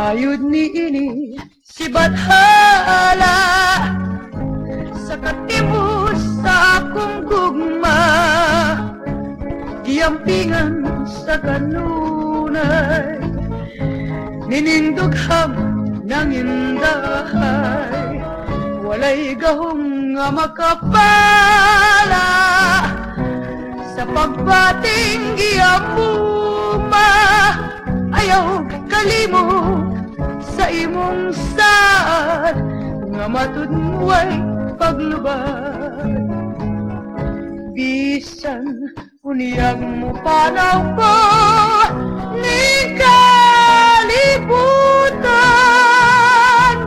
Ayod ni ini si Bathala sa katibus sa akong gugma, giampingan sa kanunay, ninindugham ng indahay, walay gahong nga makapala sa pagbating giamuma. Ayaw kalimo sa imong saad nga matudmuay paglubad. Bisan uniyag mo panaw ko ni kalibutan,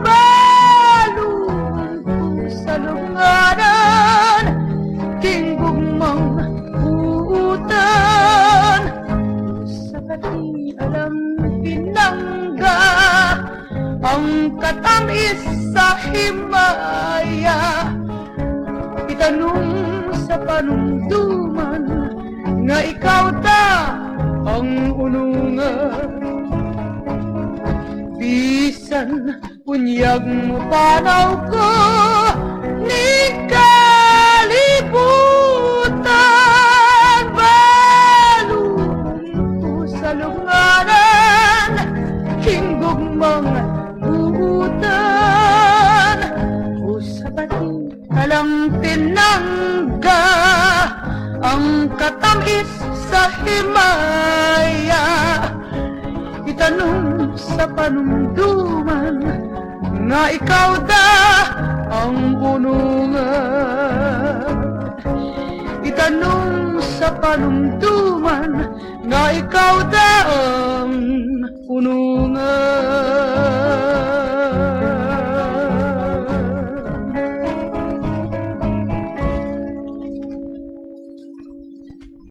balon sa lunganan tinggugmang utan, sa kati alam pinangga ang katamis sa himaya. Itanong sa panumduman nga ikaw ta ang unungan. Bisan unyag mo panaw ko ni kalibutan, balon sa lunganan hinggugmang utan, usapati alam tinangga ang katamis sa himaya. Itanong sa panumduman nga ikaw da ang unungan. Itanong sa panumduman nga ikaw da ang